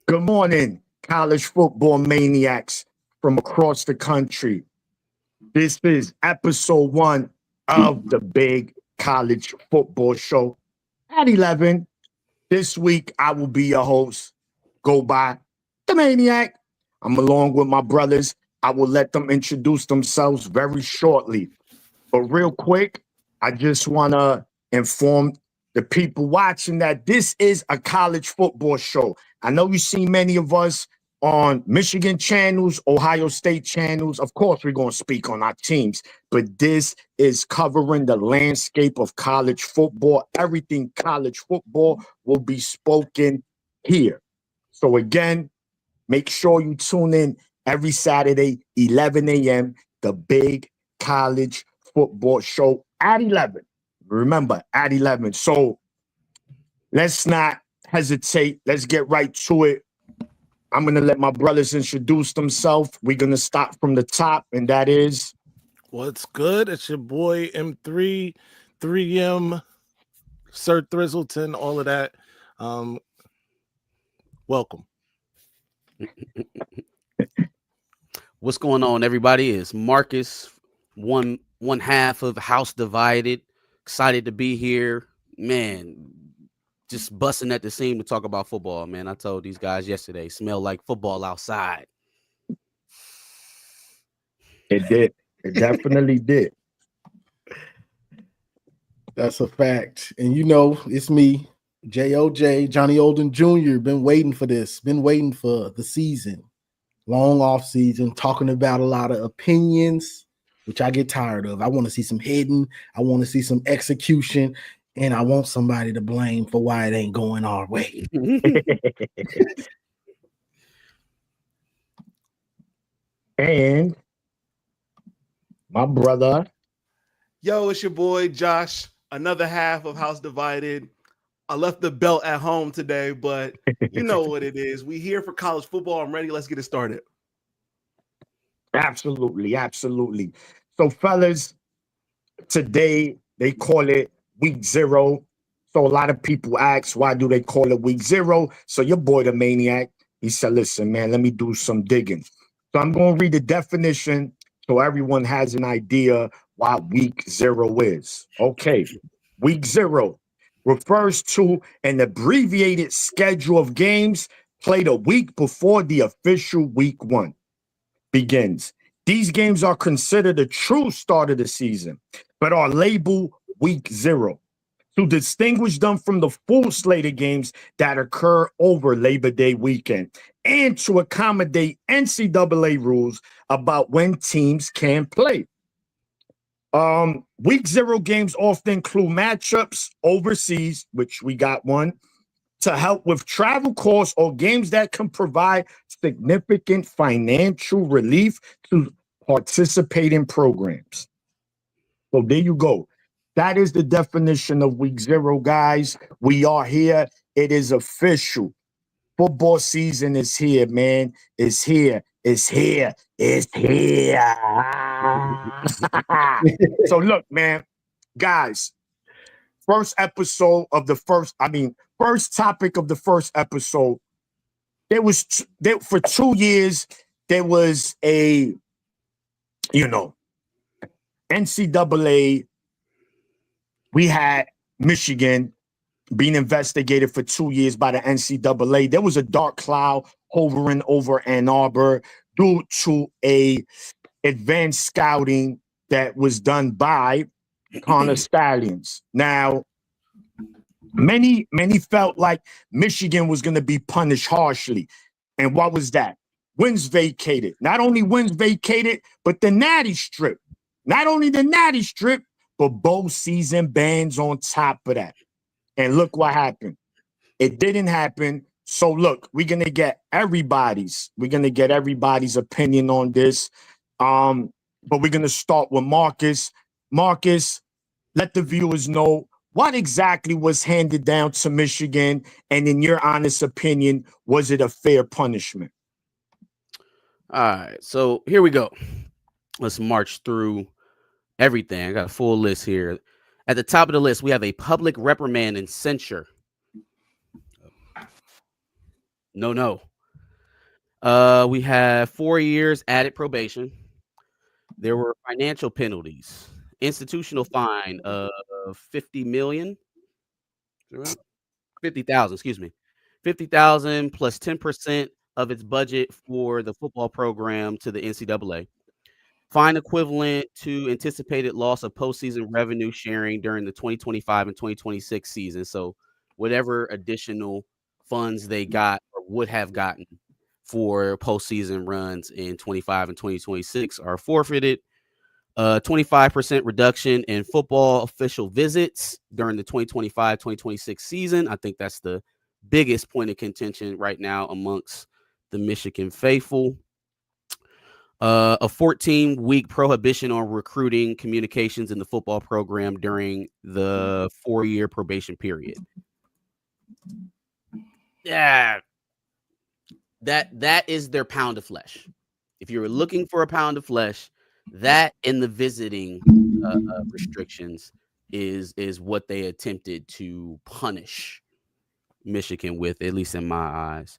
Good morning, college football maniacs from across the country. This is episode 1 of the Big College Football Show at 11. This week, I will be your host. Go by the Maniac. I'm along with my brothers. I will let them introduce themselves very shortly. But real quick, I just want to inform the people watching that this is a college football show. I know you see many of us on Michigan channels, Ohio State channels. Of course, we're going to speak on our teams, but this is covering the landscape of college football. Everything college football will be spoken here. So again, make sure you tune in every Saturday, 11 a.m., the Big College Football Show at 11. Remember, at 11. So let's not hesitate. Let's get right to it. I'm going to let my brothers introduce themselves. We're going to start from the top, and that is... What's good? It's your boy M3, 3M, Sir Thrizzleton, all of that. Welcome. What's going on, everybody? It's Marcus, one half of House Divided. Excited to be here, man. Just busting at the seam to talk about football, man. I told these guys yesterday, smell like football outside. It did. It definitely did. That's a fact. And you know, it's me, JOJ, Johnny Olden Jr. Been waiting for this. Been waiting for the season. Long off season, talking about a lot of opinions, which I get tired of. I want to see some hidden. I want to see some execution. And I want somebody to blame for why it ain't going our way. And my brother. Yo, it's your boy Josh, another half of House Divided. I left the belt at home today, but you know what it is. We here for college football. I'm ready. Let's get it started. Absolutely, absolutely. So, fellas, today they call it week 0. So a lot of people ask, why do they call it week 0? So your boy, the Maniac, he said, listen, man, let me do some digging. So I'm going to read the definition so everyone has an idea why week 0 is. Okay, week 0 refers to an abbreviated schedule of games played a week before the official week 1 begins. These games are considered a true start of the season, but are labeled week 0 to distinguish them from the full slate of games that occur over Labor Day weekend and to accommodate NCAA rules about when teams can play. Week 0 games often include matchups overseas, which we got one, to help with travel costs or games that can provide significant financial relief to participating programs. So there you go. That is the definition of week 0, guys. We are here. It is official. Football season is here, man. It's here. It's here. It's here. So look, man, guys, first topic of the first episode, for 2 years, there was a, NCAA. We had Michigan being investigated for 2 years by the NCAA. There was a dark cloud hovering over Ann Arbor due to a advanced scouting that was done by Connor Stallions. Now, many felt like Michigan was going to be punished harshly. And what was that? Wins vacated. Not only wins vacated, but the Natty Strip. Not only the Natty Strip, but both season bans on top of that. And look what happened. It didn't happen. So look, we're gonna get everybody's opinion on this. But we're gonna start with Marcus. Marcus, let the viewers know what exactly was handed down to Michigan, and in your honest opinion, was it a fair punishment? All right, so here we go. Let's march through everything. I got a full list here. At the top of the list, we have a public reprimand and censure. No. We have 4 years added probation. There were financial penalties, institutional fine of 50 million, 50,000, excuse me, 50,000 plus 10% of its budget for the football program to the NCAA. Fine equivalent to anticipated loss of postseason revenue sharing during the 2025 and 2026 season. So whatever additional funds they got or would have gotten for postseason runs in 25 and 2026 are forfeited. 25% reduction in football official visits during the 2025-2026 season. I think that's the biggest point of contention right now amongst the Michigan faithful. A 14-week prohibition on recruiting communications in the football program during the 4-year probation period. Yeah, that is their pound of flesh. If you were looking for a pound of flesh, that and the visiting restrictions is what they attempted to punish Michigan with, at least in my eyes.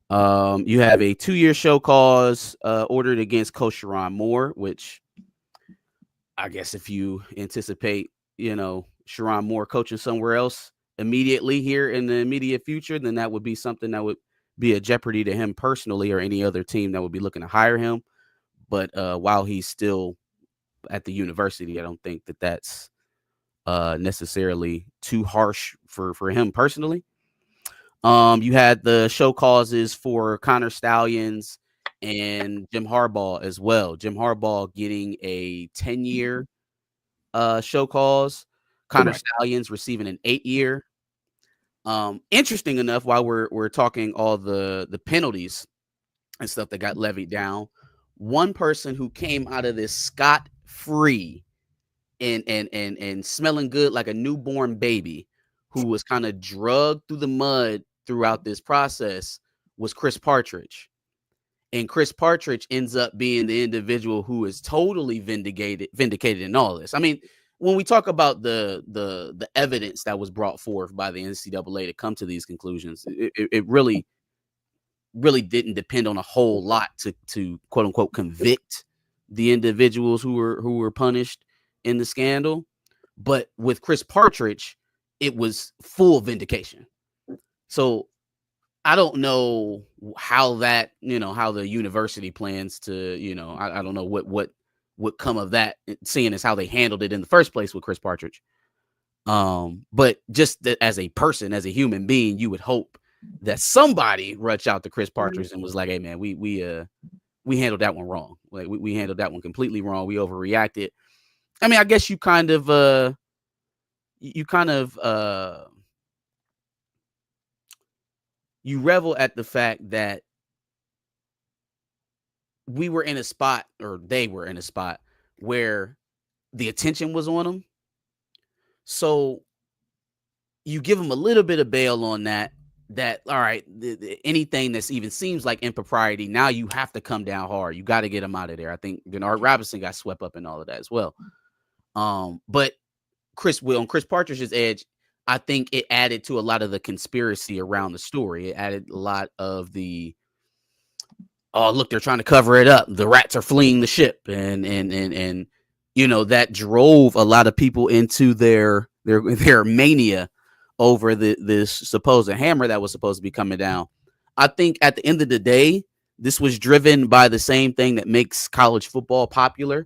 You have a 2-year show cause ordered against Coach Sharon Moore, which I guess if you anticipate, Sharon Moore coaching somewhere else immediately here in the immediate future, then that would be something that would be a jeopardy to him personally or any other team that would be looking to hire him. But while he's still at the university, I don't think that that's necessarily too harsh for him personally. You had the show causes for Connor Stallions and Jim Harbaugh as well. Jim Harbaugh getting a 10-year show cause. Connor Stallions receiving an 8-year. Interesting enough, while we're talking all the penalties and stuff that got levied down, one person who came out of this scot-free and smelling good like a newborn baby, who was kind of drugged through the mud throughout this process, was Chris Partridge. And Chris Partridge ends up being the individual who is totally vindicated in all this. I mean, when we talk about the evidence that was brought forth by the NCAA to come to these conclusions, it really didn't depend on a whole lot to quote unquote convict the individuals who were punished in the scandal. But with Chris Partridge, it was full vindication. So I don't know how that, how the university plans to, I don't know what would come of that, seeing as how they handled it in the first place with Chris Partridge. But just as a person, as a human being, you would hope that somebody reached out to Chris Partridge and was like, "Hey man, we handled that one wrong. Like we handled that one completely wrong. We overreacted." I mean, I guess you kind of you revel at the fact that we were in a spot, or they were in a spot, where the attention was on them. So you give them a little bit of bail on that, all right, anything that's even seems like impropriety, now you have to come down hard. You got to get them out of there. I think Bernard Robinson got swept up in all of that as well. But on Chris Partridge's edge, I think it added to a lot of the conspiracy around the story. It added a lot of the, oh, look, they're trying to cover it up. The rats are fleeing the ship. And that drove a lot of people into their mania over this supposed hammer that was supposed to be coming down. I think at the end of the day, this was driven by the same thing that makes college football popular,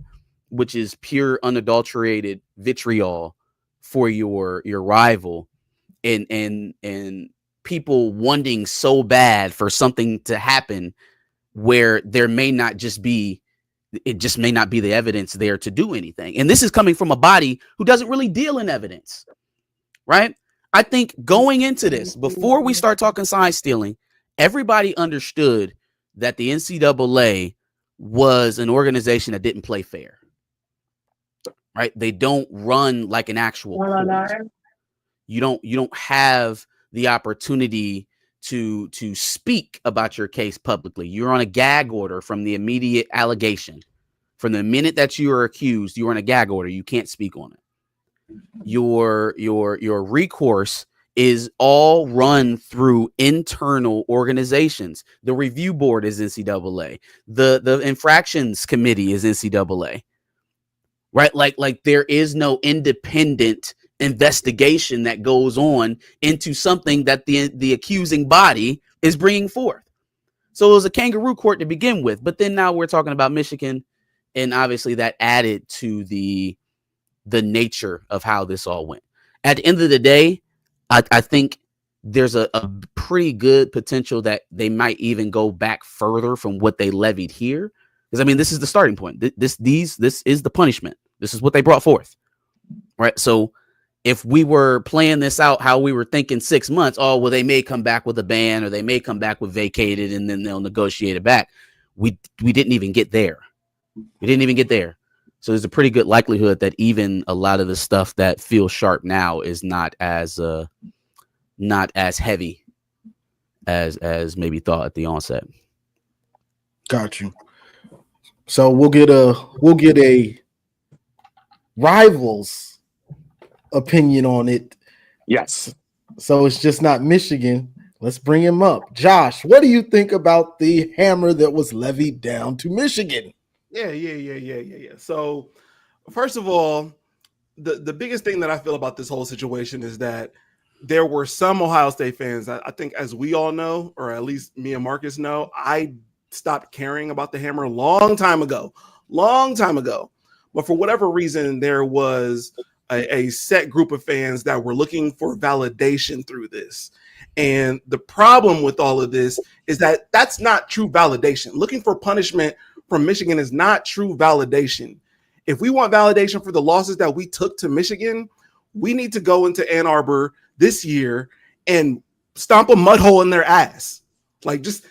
which is pure unadulterated vitriol for your rival, and people wanting so bad for something to happen where there may not just be, it just may not be the evidence there to do anything. And this is coming from a body who doesn't really deal in evidence, right? I think going into this, before we start talking sign stealing, everybody understood that the NCAA was an organization that didn't play fair. Right? They don't run like an actual court. You don't have the opportunity to speak about your case publicly. You're on a gag order from the immediate allegation. From the minute that you are accused, you're on a gag order. You can't speak on it. Your recourse is all run through internal organizations. The review board is NCAA. The infractions committee is NCAA. Right? Like there is no independent investigation that goes on into something that the accusing body is bringing forth. So it was a kangaroo court to begin with, but then now we're talking about Michigan, and obviously that added to the nature of how this all went. At the end of the day, I think there's a pretty good potential that they might even go back further from what they levied here. Because I mean, this is the starting point. This is the punishment. This is what they brought forth. Right. So if we were playing this out how we were thinking 6 months, oh, well, they may come back with a ban or they may come back with vacated and then they'll negotiate it back. We didn't even get there. We didn't even get there. So there's a pretty good likelihood that even a lot of the stuff that feels sharp now is not as heavy as maybe thought at the onset. Got you. So we'll get a rival's opinion on it. Yes. So it's just not Michigan. Let's bring him up. Josh, what do you think about the hammer that was levied down to Michigan? Yeah. So, first of all, the biggest thing that I feel about this whole situation is that there were some Ohio State fans. I think, as we all know, or at least me and Marcus know, I stopped caring about the hammer a long time ago. But for whatever reason, there was a set group of fans that were looking for validation through this. And the problem with all of this is that that's not true validation. Looking for punishment from Michigan is not true validation. If we want validation for the losses that we took to Michigan, we need to go into Ann Arbor this year and stomp a mud hole in their ass. Like just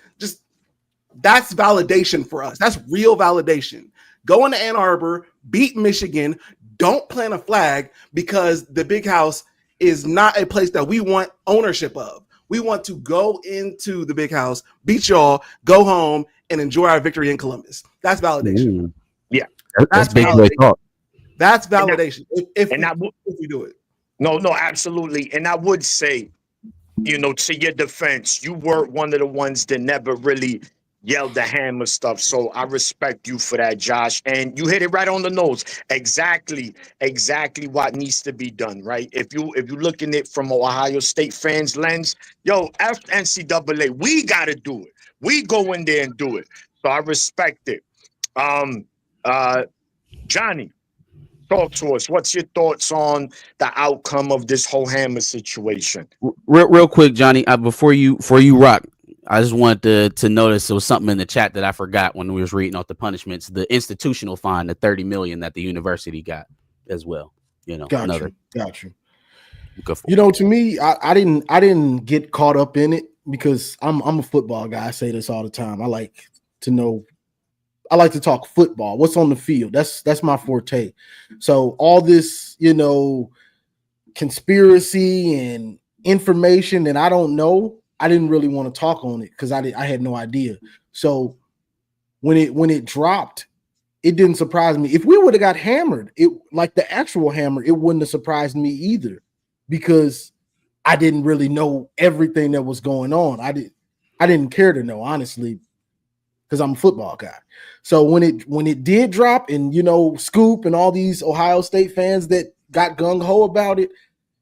that's validation for us. That's real validation. Go into Ann Arbor, beat Michigan, don't plant a flag, because the Big House is not a place that we want ownership of. We want to go into the Big House, beat y'all, go home, and enjoy our victory in Columbus. That's validation. Yeah. That's big boy talk. That's validation. If we do it. No, absolutely. And I would say, to your defense, you were one of the ones that never really yelled the hammer stuff. So I respect you for that, Josh. And you hit it right on the nose. Exactly what needs to be done, right? If you looking at it from Ohio State fans' lens, F NCAA, we gotta do it. We go in there and do it. So I respect it. Johnny, talk to us. What's your thoughts on the outcome of this whole hammer situation? Real quick, Johnny, before you rock, I just wanted to notice there was something in the chat that I forgot when we was reading off the punishments. The institutional fine, the $30 million that the university got as well. Got you. To me, I didn't get caught up in it because I'm a football guy. I say this all the time. I like to talk football. What's on the field? That's my forte. So all this, conspiracy and information that I don't know, I didn't really want to talk on it because I had no idea. So when it dropped, it didn't surprise me. If we would have got hammered, like the actual hammer, it wouldn't have surprised me either, because I didn't really know everything that was going on. I didn't care to know, honestly, because I'm a football guy. So when it did drop, and Scoop and all these Ohio State fans that got gung-ho about it,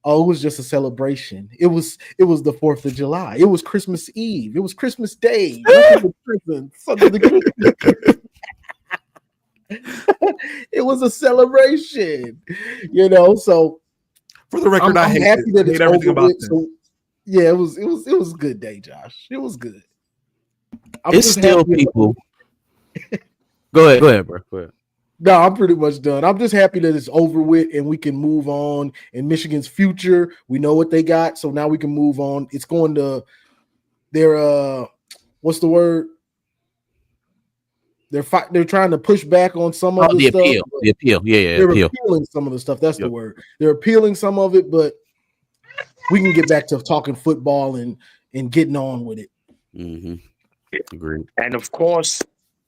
it was just a celebration. It was the 4th of July. It was Christmas Eve. It was Christmas Day. It was a celebration, So for the record, I'm happy that it's everything over about with. So, yeah, it was a good day, Josh. It was good. It's still people. Go ahead, bro. Go ahead. No, I'm pretty much done. I'm just happy that it's over with and we can move on. In Michigan's future, we know what they got, so now we can move on. It's going to their what's the word? They're trying to push back on some of the stuff. The appeal. Yeah, they're appeal. appealing some of the stuff. That's the word. They're appealing some of it, but we can get back to talking football and getting on with it. Mm-hmm. Agreed. And of course,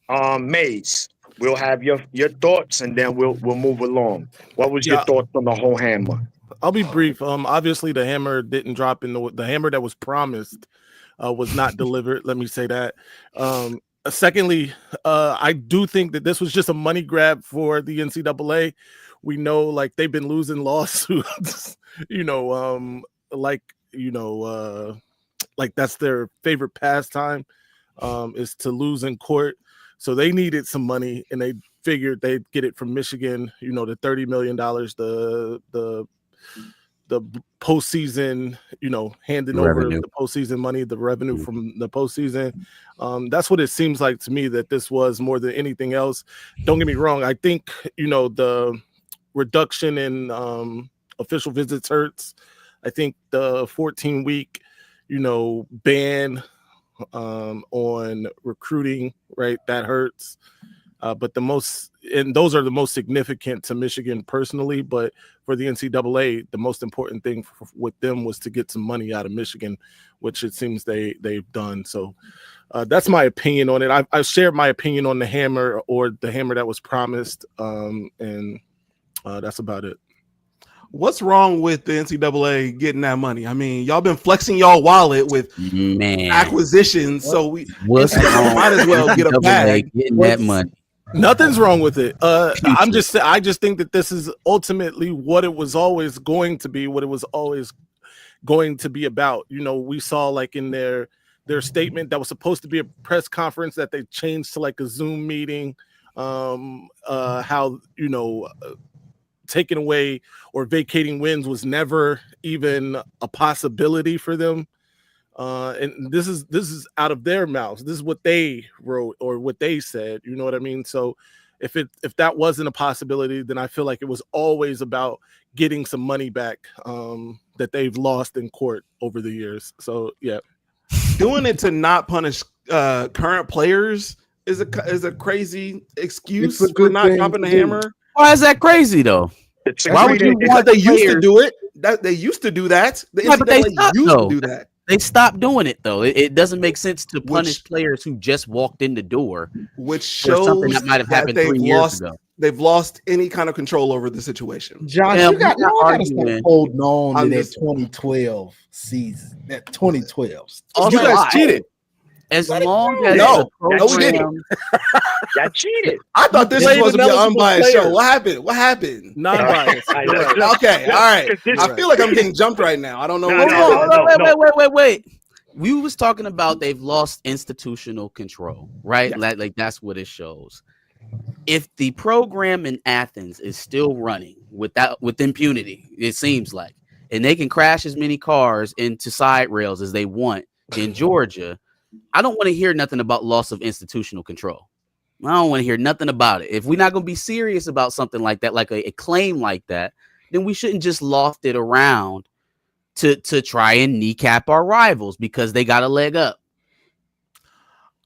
Maze, we'll have your thoughts, and then we'll move along. What was your thoughts on the whole hammer? I'll be brief. Obviously, the hammer didn't drop in the hammer that was promised was not delivered. Let me say that. Secondly, I do think that this was just a money grab for the NCAA. We know, like, they've been losing lawsuits, like that's their favorite pastime, is to lose in court. So they needed some money, and they figured they'd get it from Michigan. The $30 million, the postseason, handing over the postseason money, the revenue from the postseason. That's what it seems like to me that this was more than anything else. Don't get me wrong. I think, the reduction in official visits hurts. I think the 14-week, ban on recruiting, right, that hurts. But those are the most significant to Michigan personally. But for the NCAA, the most important thing with them was to get some money out of Michigan, which it seems they've done. So that's my opinion on it. I've shared my opinion on the hammer, or the hammer that was promised, and that's about it. What's wrong with the NCAA getting that money? I mean, y'all been flexing y'all wallet with acquisitions, so we might as well get a bag. Getting that money. Nothing's wrong with it. I just think that this is ultimately what it was always going to be, what it was always going to be about. We saw, like, in their statement that was supposed to be a press conference that they changed to like a Zoom meeting. How taking away or vacating wins was never even a possibility for them. And this is out of their mouths. This is what they wrote or what they said. You know what I mean? So if that wasn't a possibility, then I feel like it was always about getting some money back that they've lost in court over the years. So yeah, doing it to not punish current players is a crazy excuse for not dropping the hammer. Why is that crazy though? Why would you want? They used to do it. They used to do that. But they stopped, used to do that. They stopped doing it though. It doesn't make sense to punish players who just walked in the door, which shows something that might have happened 3 years ago. They've lost any kind of control over the situation. Josh, you got to stop holding on to that 2012 season. That 2012. You guys cheated. As long as no, we didn't. That cheated. I thought this was supposed to be an unbiased show. What happened? Non-biased. Okay, all right. I feel like I'm getting jumped right now. I don't know. Wait. We was talking about they've lost institutional control, right? Yeah. Like that's what it shows. If the program in Athens is still running with impunity, it seems like, and they can crash as many cars into side rails as they want in Georgia, I don't want to hear nothing about loss of institutional control. I don't want to hear nothing about it. If we're not going to be serious about something like that, like a claim like that, then we shouldn't just loft it around to try and kneecap our rivals because they got a leg up.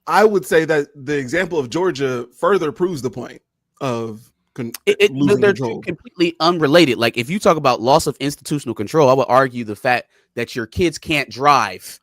I would say that the example of Georgia further proves the point of losing they're control. Completely unrelated. Like if you talk about loss of institutional control, I would argue the fact that your kids can't drive.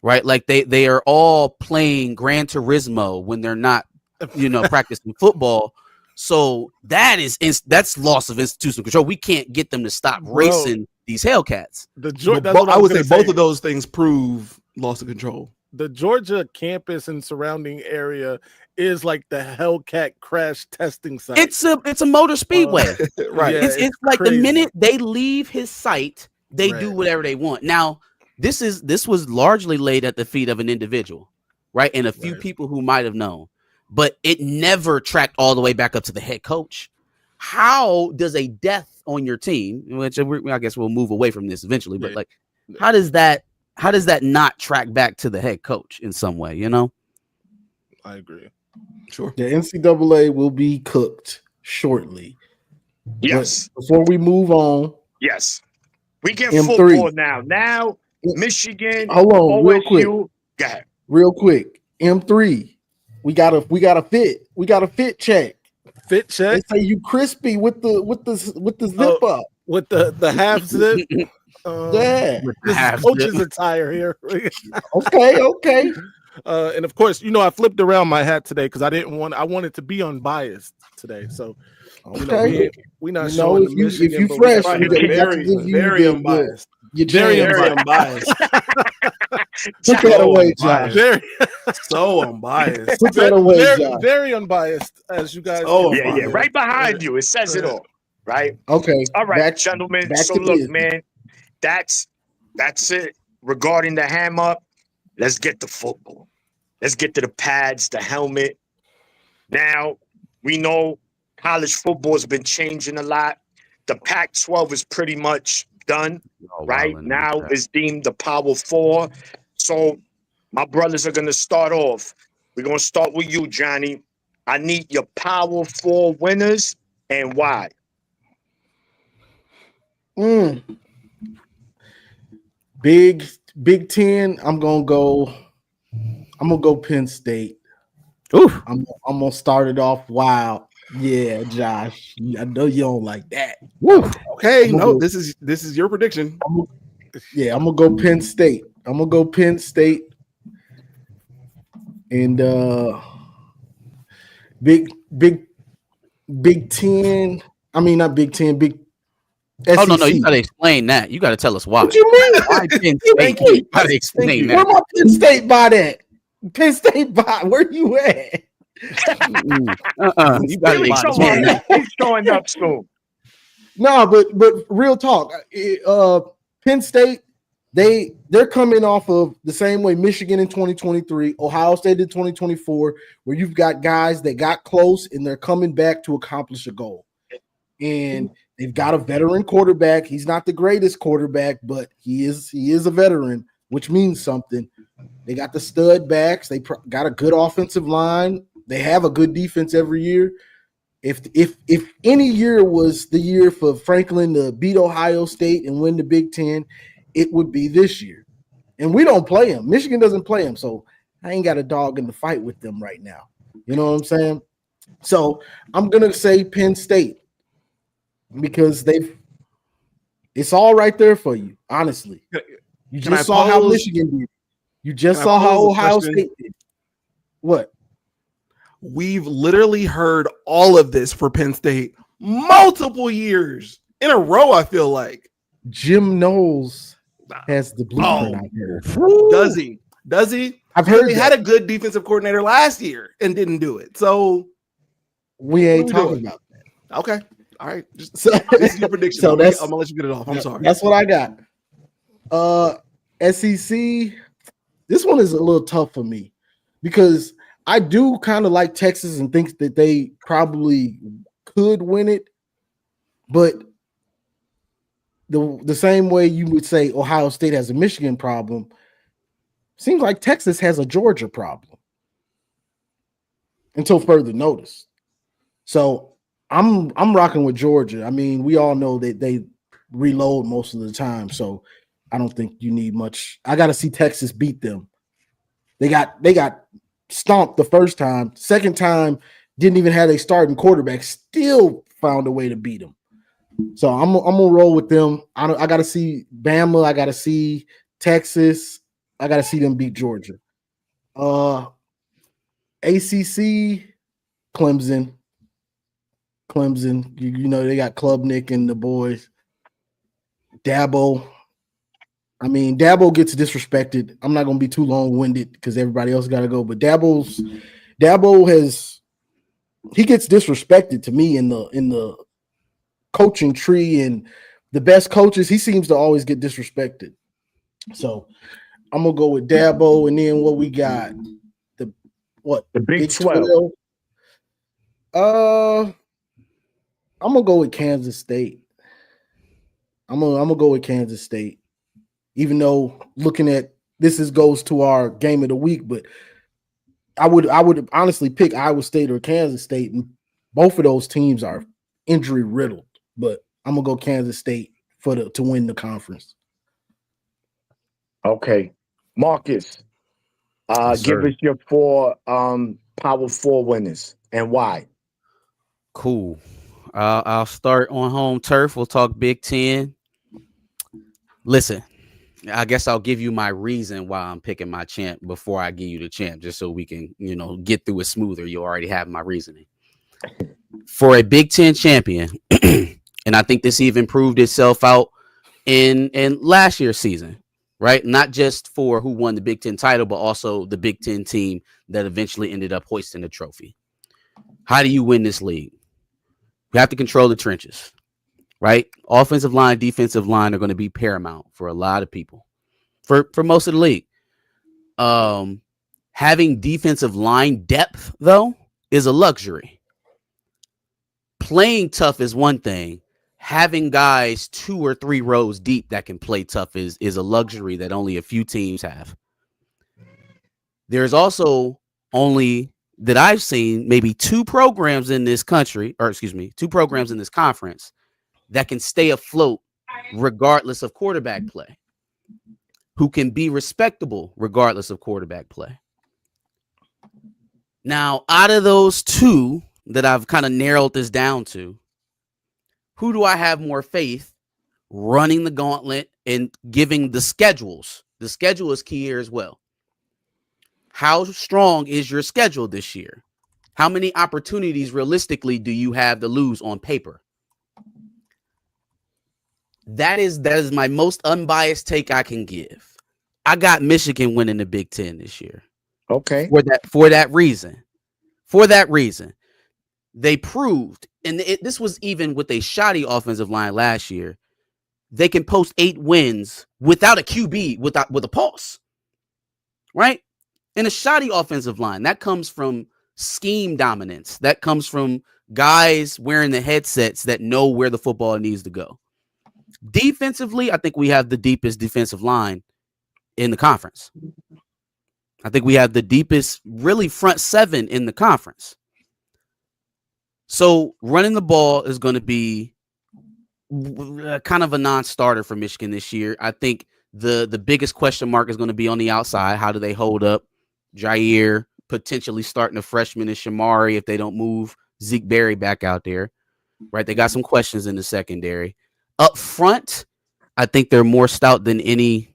Right, like they are all playing Gran Turismo when they're not, practicing football. So that's loss of institutional control. We can't get them to stop racing these Hellcats. I would say both of those things prove loss of control. The Georgia campus and surrounding area is like the Hellcat crash testing site. It's a motor speedway, right? Yeah, it's like crazy. The minute they leave his site, they do whatever they want. Now. This was largely laid at the feet of an individual, right? And a few people who might have known, but it never tracked all the way back up to the head coach. How does a death on your team, which I guess we'll move away from this eventually, but like, how does that not track back to the head coach in some way? I agree. Sure. The NCAA will be cooked shortly. Yes. But before we move on, Yes. We get M3. football now. Now, Michigan, hold on, real quick. OSU. Go ahead. Real quick. M3. We got a fit. We got a fit check. Fit check. They say you crispy with the zip up. With the half zip. Yeah. This is coach's attire here. Okay. And of course, I flipped around my hat today because I wanted to be unbiased today. So we not showing the Michigan. If you fresh, very unbiased. You're very unbiased. Took that away, Josh. So unbiased. Took that away, Josh. Very unbiased, as you guys. Yeah. Right behind you. It says it all. Right. Okay. All right, gentlemen. So look, man, that's it. Regarding the hammer, let's get to football. Let's get to the pads, the helmet. Now, we know college football has been changing a lot. The Pac-12 is pretty much done, right? Now it's deemed the Power 4. So my brothers are going to start off. We're going to start with you, Johnny. I need your Power 4 winners and why. Big Ten, I'm gonna go Penn State. Oof. I'm gonna start it off wild. Yeah, Josh. I know you don't like that. Woo. Okay, this is your prediction. I'm gonna go Penn State. And Big Ten. I mean, not Big Ten. Big. SEC. Oh no, you gotta explain that. You gotta tell us why. What you mean? Why Penn State? You gotta explain that. Where my Penn State by that? Penn State by where you at? You gotta He's showing up soon. No, but real talk. Penn State, they're coming off of the same way Michigan in 2023, Ohio State in 2024, where you've got guys that got close and they're coming back to accomplish a goal. And they've got a veteran quarterback. He's not the greatest quarterback, but he is a veteran, which means something. They got the stud backs. They got a good offensive line. They have a good defense every year. If any year was the year for Franklin to beat Ohio State and win the Big Ten, it would be this year. And we don't play them. Michigan doesn't play them, so I ain't got a dog in the fight with them right now. You know what I'm saying? So I'm gonna say Penn State because it's all right there for you. Honestly, you just saw how Michigan did. You just saw how Ohio State did. What? We've literally heard all of this for Penn State multiple years in a row, I feel like. Jim Knowles has the blueprint out there. Does he? I've heard he had a good defensive coordinator last year and didn't do it. So we ain't talking about that. Okay. All right. This is your prediction. So I'm gonna let you get it off. I'm sorry. That's what I got. SEC. This one is a little tough for me because I do kind of like Texas and think that they probably could win it, but the same way you would say Ohio State has a Michigan problem, seems like Texas has a Georgia problem until further notice. So I'm rocking with Georgia. I mean, we all know that they reload most of the time, so I don't think you need much. I got to see Texas beat them. They got stomped the first time. Second time, didn't even have a starting quarterback. Still found a way to beat them. So I'm gonna roll with them. I got to see Bama. I got to see Texas. I got to see them beat Georgia. ACC, Clemson. You know they got Klubnik and the boys. Dabo. I mean, Dabo gets disrespected. I'm not going to be too long-winded because everybody else got to go. But Dabo gets disrespected to me in the coaching tree, and the best coaches, he seems to always get disrespected. So I'm gonna go with Dabo, and then what we got? The Big 12. I'm gonna go with Kansas State. I'm gonna go with Kansas State. Even though looking at this goes to our game of the week, but I would honestly pick Iowa State or Kansas State, and both of those teams are injury riddled. But I'm gonna go Kansas State to win the conference. Okay, Marcus, Yes, give sir. us your 4 Power 4 winners and why. Cool. I'll start on home turf. We'll talk Big Ten. Listen, I guess I'll give you my reason why I'm picking my champ before I give you the champ, just so we can, get through it smoother. You already have my reasoning. For a Big Ten champion, and I think this even proved itself out in last year's season, right? Not just for who won the Big Ten title, but also the Big Ten team that eventually ended up hoisting the trophy. How do you win this league? You have to control the trenches, right? Offensive line, defensive line are going to be paramount for a lot of people, for most of the league. Having defensive line depth, though, is a luxury. Playing tough is one thing. Having guys 2 or 3 rows deep that can play tough is a luxury that only a few teams have. There's also only, that I've seen, maybe 2 programs in this country, 2 programs in this conference that can stay afloat regardless of quarterback play, who can be respectable regardless of quarterback play. Now, out of those 2 that I've kind of narrowed this down to, who do I have more faith running the gauntlet and giving the schedules? The schedule is key here as well. How strong is your schedule this year? How many opportunities realistically do you have to lose on paper? That is my most unbiased take I can give. I got Michigan winning the Big Ten this year. Okay. For that reason. For that reason. They proved, and this was even with a shoddy offensive line last year, they can post 8 wins without a QB, with a pulse, right? And a shoddy offensive line, that comes from scheme dominance. That comes from guys wearing the headsets that know where the football needs to go. Defensively, I think we have the deepest defensive line in the conference. I think we have the deepest, really, front 7 in the conference. So running the ball is going to be kind of a non-starter for Michigan this year. I think the biggest question mark is going to be on the outside. How do they hold up Jair, potentially starting a freshman in Shamari if they don't move Zeke Berry back out there, right? They got some questions in the secondary. Up front, I think they're more stout than any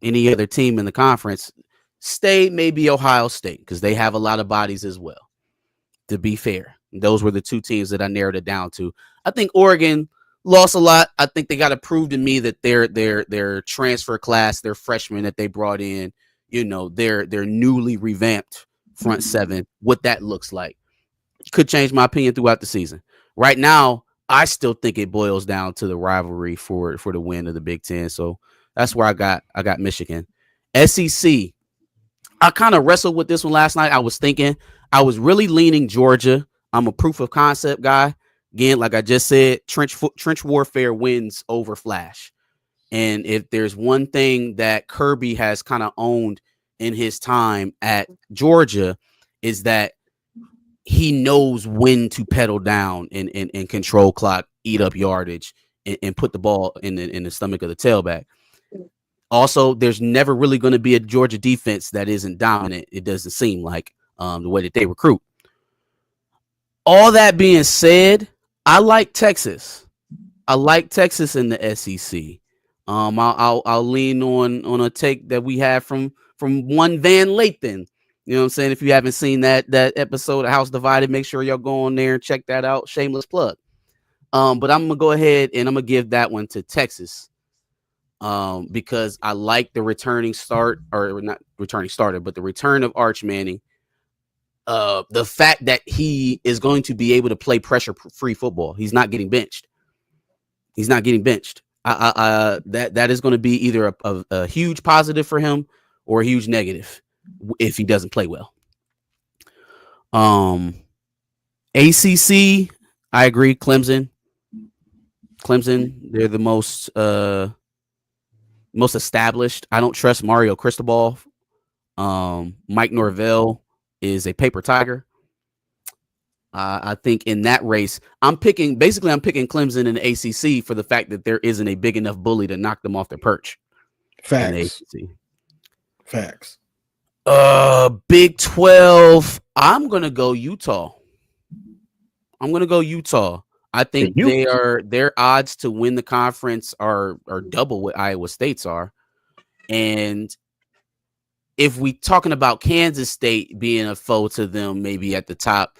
other team in the conference. State, maybe Ohio State, because they have a lot of bodies as well, to be fair. Those were the 2 teams that I narrowed it down to. I think Oregon lost a lot. I think they got to prove to me that their transfer class, their freshmen that they brought in, their newly revamped front 7, what that looks like. Could change my opinion throughout the season. Right now, I still think it boils down to the rivalry for the win of the Big Ten. So that's where I got Michigan. SEC. I kind of wrestled with this one last night. I was really leaning Georgia. I'm a proof of concept guy. Again, like I just said, trench warfare wins over flash. And if there's one thing that Kirby has kind of owned in his time at Georgia, is that he knows when to pedal down and control clock, eat up yardage, and put the ball in the stomach of the tailback. Also, there's never really going to be a Georgia defense that isn't dominant. It doesn't seem like the way that they recruit. All that being said, I like Texas. I like Texas in the SEC. I'll lean on a take that we have from one Van Lathan. You know what I'm saying? If you haven't seen that episode of House Divided, make sure y'all go on there and check that out. Shameless plug. But I'm gonna go ahead and I'm gonna give that one to Texas. Because I like the returning start, or not returning starter, but the return of Arch Manning. The fact that he is going to be able to play pressure-free football. He's not getting benched. That is going to be either a huge positive for him or a huge negative if he doesn't play well. ACC, I agree. Clemson, they're the most established. I don't trust Mario Cristobal. Mike Norvell, is a paper tiger. I think in that race, I'm picking Clemson in the ACC for the fact that there isn't a big enough bully to knock them off their perch. Facts. In the ACC. Facts. Big 12. I'm gonna go Utah. I think their odds to win the conference are double what Iowa State's are. And if we talking about Kansas State being a foe to them, maybe at the top,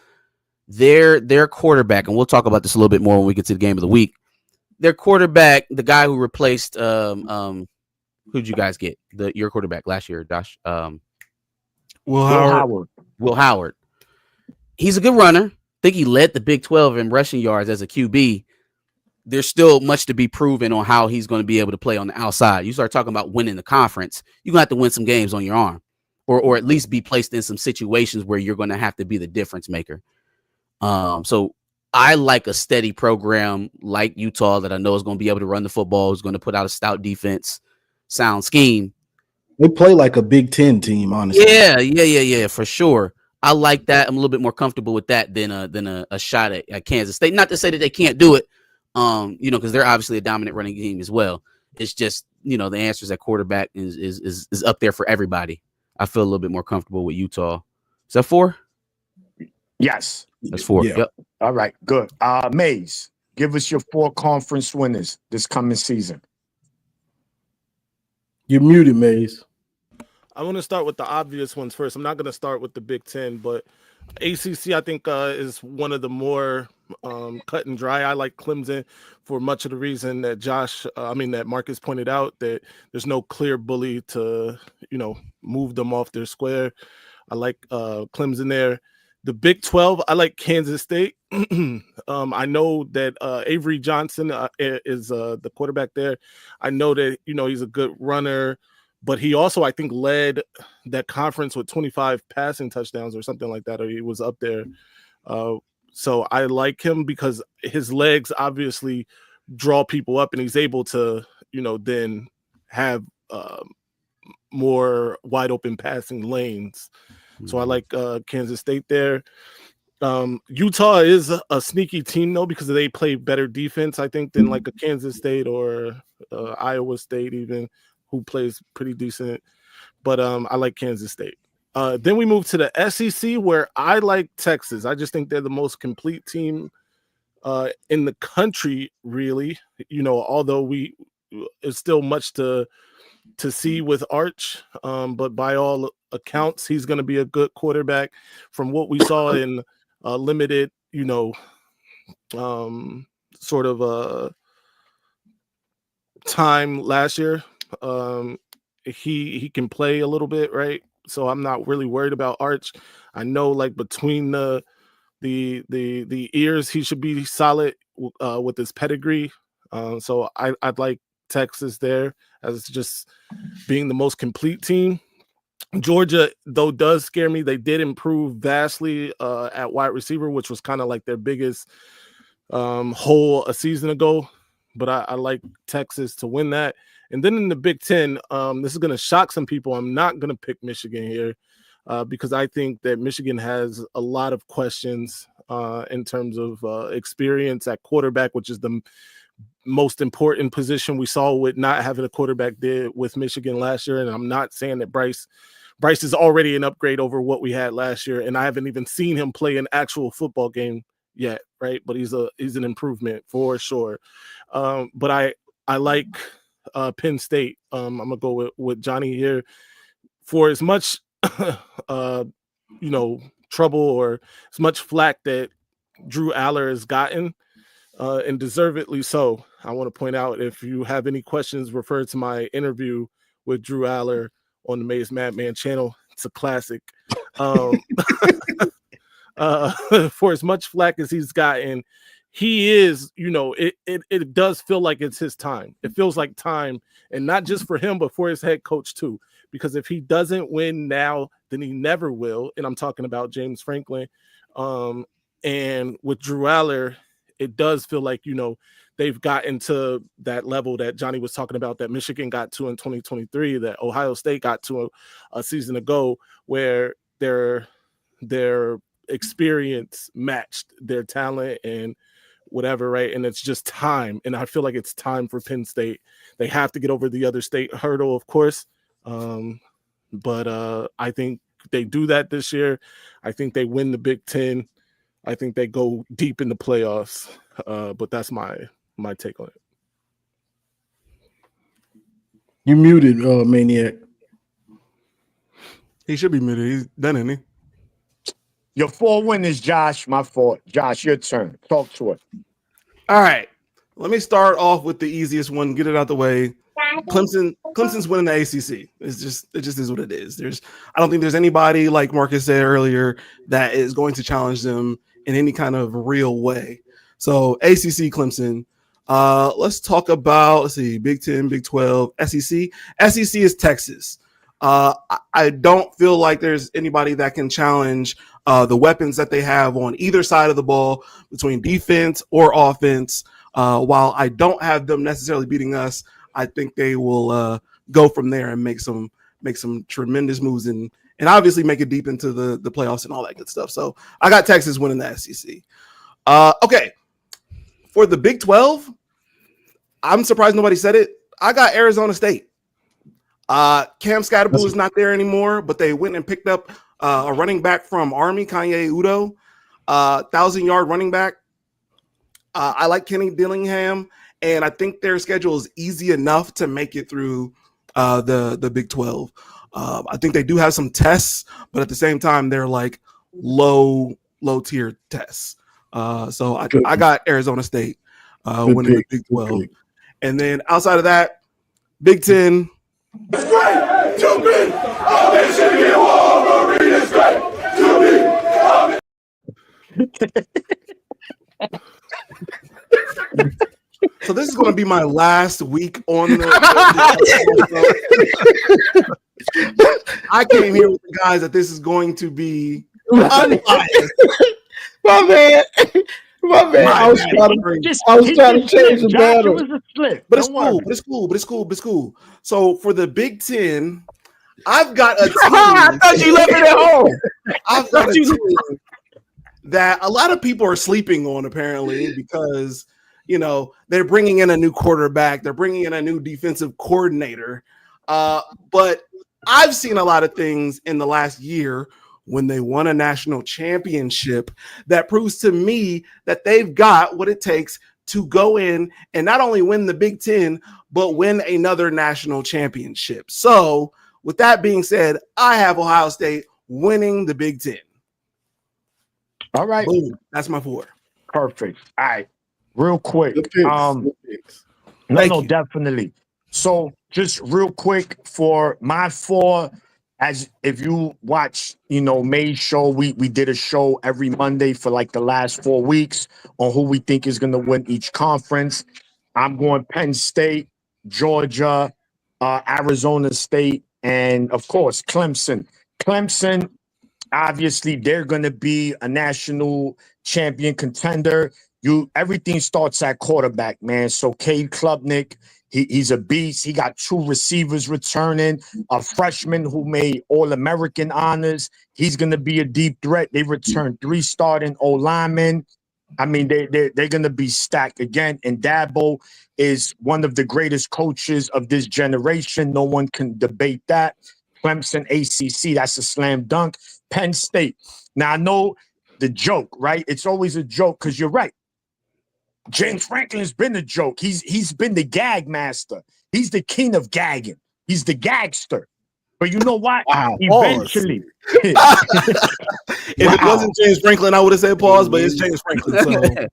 their quarterback, and we'll talk about this a little bit more when we get to the game of the week. Their quarterback, the guy who replaced who'd you guys get? Your quarterback last year, Josh? Will Howard. Will Howard. He's a good runner. I think he led the Big 12 in rushing yards as a QB. There's still much to be proven on how he's going to be able to play on the outside. You start talking about winning the conference, you're going to have to win some games on your arm, or at least be placed in some situations where you're going to have to be the difference maker. So I like a steady program like Utah that I know is going to be able to run the football, is going to put out a stout defense, sound scheme. They play like a Big Ten team, honestly. Yeah, for sure. I like that. I'm a little bit more comfortable with that than a shot at Kansas State. Not to say that they can't do it, because they're obviously a dominant running team as well. It's just, the answers at quarterback is up there for everybody. I feel a little bit more comfortable with Utah. Is that 4? Yes. That's 4. Yeah. Yep. All right, good. Mays, give us your 4 conference winners this coming season. You're muted, Mays. I want to start with the obvious ones first. I'm not going to start with the Big Ten, but ACC, I think, is one of the more cut and dry. I like Clemson for much of the reason that that Marcus pointed out, that there's no clear bully to, move them off their square. I like Clemson there. The Big 12, I like Kansas State. I know that Avery Johnson is the quarterback there. I know that, he's a good runner, but he also, I think, led that conference with 25 passing touchdowns or something like that, or he was up there. So I like him because his legs obviously draw people up, and he's able to, then have more wide open passing lanes. So I like Kansas State there. Utah is a sneaky team, though, because they play better defense, I think, than like a Kansas State or Iowa State even, who plays pretty decent. But I like Kansas State. Then we move to the SEC, where I like Texas. I just think they're the most complete team in the country, really. Although it's still much to see with Arch, but by all accounts, he's going to be a good quarterback. From what we saw in limited, sort of time last year, he can play a little bit, right? So I'm not really worried about Arch. I know, like, between the ears, he should be solid with his pedigree. So I'd like Texas there as just being the most complete team. Georgia, though, does scare me. They did improve vastly at wide receiver, which was kind of like their biggest hole a season ago. But I like Texas to win that. And then in the Big Ten, this is going to shock some people. I'm not going to pick Michigan here because I think that Michigan has a lot of questions in terms of experience at quarterback, which is the most important position. We saw with not having a quarterback did with Michigan last year. And I'm not saying that Bryce is already an upgrade over what we had last year. And I haven't even seen him play an actual football game yet, right? But he's an improvement for sure. But I like Penn State. I'm gonna go with Johnny here. For as much trouble or as much flack that Drew Aller has gotten, and deservedly so. I want to point out, if you have any questions, refer to my interview with Drew Aller on the Maze Madman channel. It's a classic. For as much flack as he's gotten, he is, it does feel like it's his time. It feels like time, and not just for him, but for his head coach too. Because if he doesn't win now, then he never will. And I'm talking about James Franklin. And with Drew Aller, it does feel like, they've gotten to that level that Johnny was talking about, that Michigan got to in 2023, that Ohio State got to a season ago, where they're their experience matched their talent and whatever, right? And it's just time. And I feel like it's time for Penn State. They have to get over the other state hurdle, of course. But I think they do that this year. I think they win the Big Ten. I think they go deep in the playoffs. But that's my take on it. You muted, Maniac. He should be muted. He's done, isn't he? Your 4 winners, Josh. My fault. Josh, your turn. Talk to it. All right. Let me start off with the easiest one. Get it out the way. Clemson's winning the ACC. It just is what it is. I don't think there's anybody, like Marcus said earlier, that is going to challenge them in any kind of real way. So ACC, Clemson. Let's talk about, Big 10, Big 12, SEC. SEC is Texas. I don't feel like there's anybody that can challenge the weapons that they have on either side of the ball between defense or offense. While I don't have them necessarily beating us, I think they will go from there and make some tremendous moves and obviously make it deep into the playoffs and all that good stuff. So I got Texas winning the SEC. Okay. For the Big 12, I'm surprised nobody said it. I got Arizona State. Cam Scatterboo is not there anymore, but they went and picked up a running back from Army, Kanye Udo, 1,000-yard running back. I like Kenny Dillingham, and I think their schedule is easy enough to make it through the Big 12. I think they do have some tests, but at the same time, they're like low tier tests. So I got Arizona State winning the Big 12. And then outside of that, Big 10. It's great to be a Michigan Wolverine. It's great to be. So this is going to be my last week on the I came here with the guys that this is going to be unbiased. My man. I was trying to change the battle. But it's cool. So for the Big 10, I've got a team. I thought you left it at home. I've got a team that a lot of people are sleeping on, apparently, because they're bringing in a new quarterback, they're bringing in a new defensive coordinator. But I've seen a lot of things in the last year when they won a national championship that proves to me that they've got what it takes to go in and not only win the Big 10, but win another national championship. So with that being said, I have Ohio State winning the Big 10. All right. Boom. That's my 4. Perfect. All right. Real quick. No, definitely. So just real quick for my 4, as if you watch, May's show, we did a show every Monday for like the last 4 weeks on who we think is going to win each conference. I'm going Penn State, Georgia, Arizona State, and of course, Clemson. Clemson, obviously, they're going to be a national champion contender. Everything starts at quarterback, man. So Cade Klubnik, he's a beast. He got 2 receivers returning, a freshman who made All-American honors. He's going to be a deep threat. They returned 3 starting O-linemen. I mean, they're going to be stacked again. And Dabo is one of the greatest coaches of this generation. No one can debate that. Clemson, ACC, that's a slam dunk. Penn State. Now, I know the joke, right? It's always a joke because you're right. James Franklin's been a joke. He's been the gag master. He's the king of gagging. He's the gagster. But you know what? Wow. Eventually. If it wasn't James Franklin, I would have said pause, but it's James Franklin.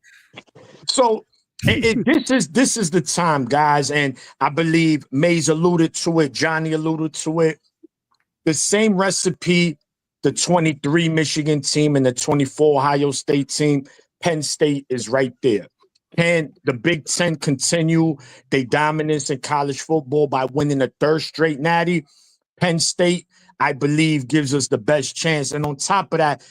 So this is the time, guys. And I believe Mays alluded to it. Johnny alluded to it. The same recipe, the 23 Michigan team and the 24 Ohio State team, Penn State is right there. Can the Big Ten continue their dominance in college football by winning a 3rd straight natty? Penn State, I believe, gives us the best chance. And on top of that,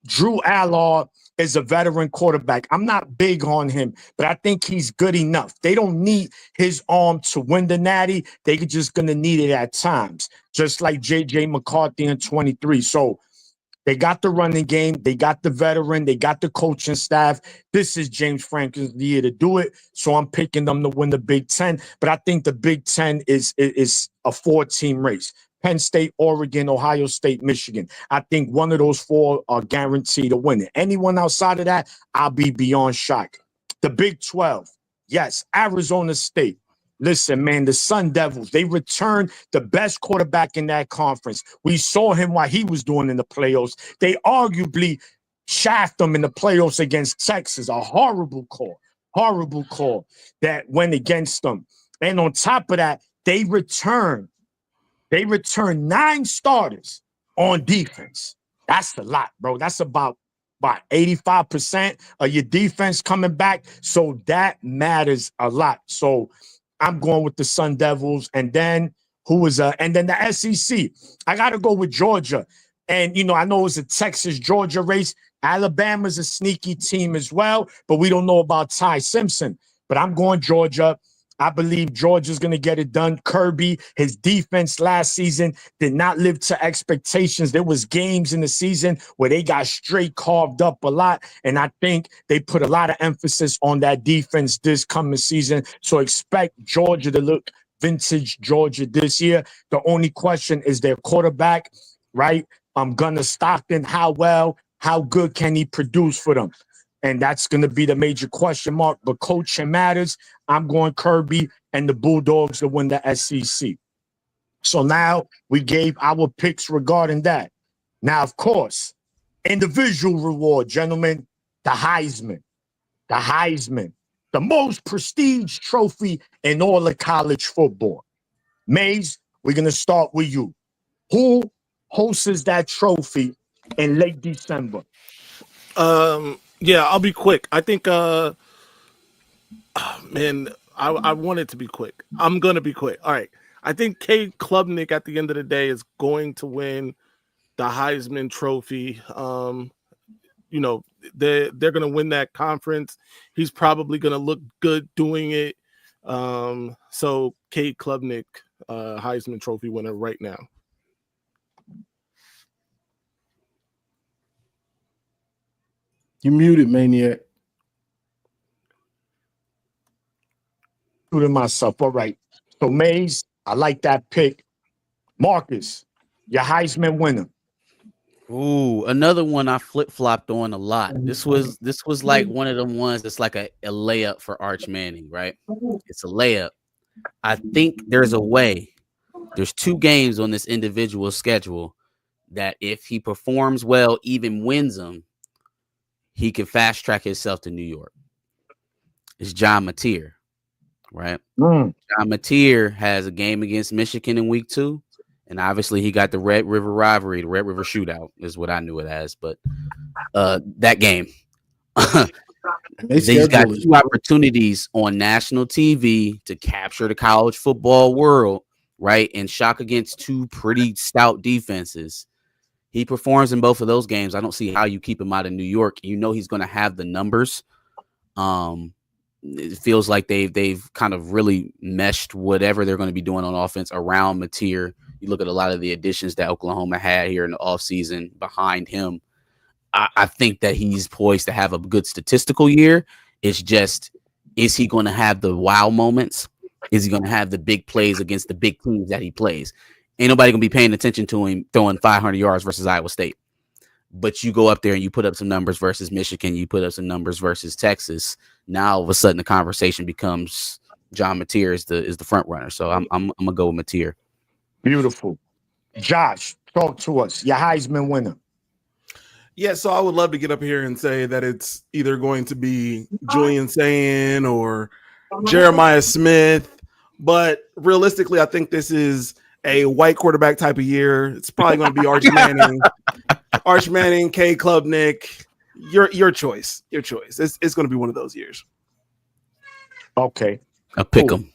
Drew Allard is a veteran quarterback. I'm not big on him, but I think he's good enough. They don't need his arm to win the natty. They're just going to need it at times, just like J.J. McCarthy in 23. So They got the running game. They got the veteran. They got the coaching staff. This is James Franklin's year to do it. So I'm picking them to win the Big Ten. But I think the Big Ten is a 4-team race. Penn State, Oregon, Ohio State, Michigan. I think one of those 4 are guaranteed to win it. Anyone outside of that, I'll be beyond shocked. The Big 12, yes, Arizona State. Listen, man, the Sun Devils, they returned the best quarterback in that conference. We saw him what he was doing in the playoffs. They arguably shafted him in the playoffs against Texas. A horrible call that went against them. And on top of that, they returned 9 starters on defense. That's a lot, bro. That's about 85% of your defense coming back. So that matters a lot. So I'm going with the Sun Devils, and then and then the SEC. I got to go with Georgia. And, I know it's a Texas-Georgia race. Alabama's a sneaky team as well, but we don't know about Ty Simpson. But I'm going Georgia. I believe Georgia's going to get it done. Kirby, his defense last season did not live to expectations. There was games in the season where they got straight carved up a lot, and I think they put a lot of emphasis on that defense this coming season. So expect Georgia to look vintage Georgia this year. The only question is their quarterback, right? Gunnar Stockton, how good can he produce for them? And that's going to be the major question mark. But coaching matters. I'm going Kirby and the Bulldogs to win the SEC. So now we gave our picks regarding that. Now, of course, individual reward, gentlemen, the Heisman. The Heisman, the most prestige trophy in all of college football. Mays, we're going to start with you. Who hosts that trophy in late December? Yeah, I'll be quick. I think, I want it to be quick. I'm going to be quick. All right. I think Cade Klubnik at the end of the day is going to win the Heisman Trophy. They're going to win that conference. He's probably going to look good doing it. So Cade Klubnik, Heisman Trophy winner right now. You muted, Maniac. To myself. All right. So Mays, I like that pick. Marcus, your Heisman winner. Ooh, another one I flip-flopped on a lot. This was like one of them ones that's like a layup for Arch Manning, right? It's a layup. I think there's a way. There's 2 games on this individual schedule that if he performs well, even wins them, he can fast track himself to New York. It's John Mateer, right? John Mateer has a game against Michigan in week 2. And obviously he got the Red River rivalry, the Red River shootout is what I knew it as. But that game, he's got 2 opportunities on national TV to capture the college football world, right? And shock against 2 pretty stout defenses. He performs in both of those games. I don't see how you keep him out of New York. You know he's going to have the numbers. It feels like they've kind of really meshed whatever they're going to be doing on offense around Mateer. You look at a lot of the additions that Oklahoma had here in the offseason behind him. I think that he's poised to have a good statistical year. It's just, is he going to have the wow moments? Is he going to have the big plays against the big teams that he plays? Ain't nobody going to be paying attention to him throwing 500 yards versus Iowa State. But you go up there and you put up some numbers versus Michigan. You put up some numbers versus Texas. Now, all of a sudden, the conversation becomes John Mateer is the front runner. So I'm going to go with Mateer. Beautiful. Josh, talk to us. Your Heisman winner. Yeah, so I would love to get up here and say that it's either going to be Julian Sayin or Jeremiah Smith. But realistically, I think this is a white quarterback type of year. It's probably going to be Arch Manning. Arch Manning, Cade Klubnik. Your choice. Your choice. It's going to be one of those years. Okay. I'll pick him.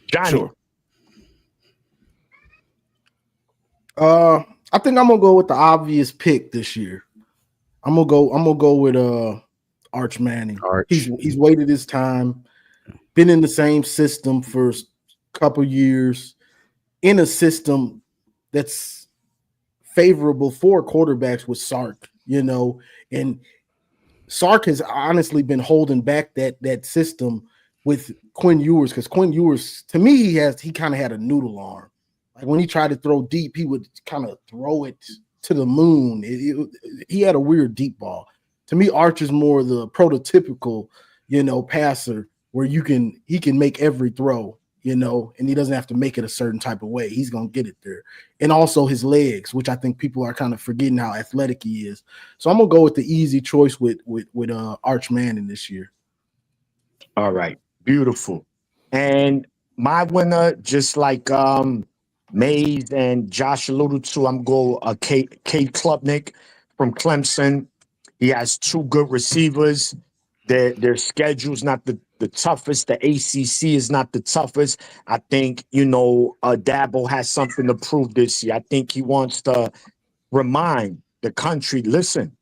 Johnny. Sure. I think I'm gonna go with the obvious pick this year. I'm gonna go with Arch Manning. He's waited his time, been in the same system for a couple years, in a system that's favorable for quarterbacks with Sark, and Sark has honestly been holding back that system with Quinn Ewers, because Quinn Ewers, to me, he kind of had a noodle arm. Like when he tried to throw deep, he would kind of throw it to the moon. He had a weird deep ball. To me, Arch is more the prototypical, passer where he can make every throw, and he doesn't have to make it a certain type of way. He's gonna get it there, and also his legs, which I think people are kind of forgetting how athletic he is. So I'm gonna go with the easy choice with Arch Manning this year. All right, beautiful. And my winner, just like Mays and Josh alluded to, I'm going Cade Klubnik from Clemson. He has two good receivers. Their schedule's not the toughest. The ACC is not the toughest. I think, Dabo has something to prove this year. I think he wants to remind the country, listen,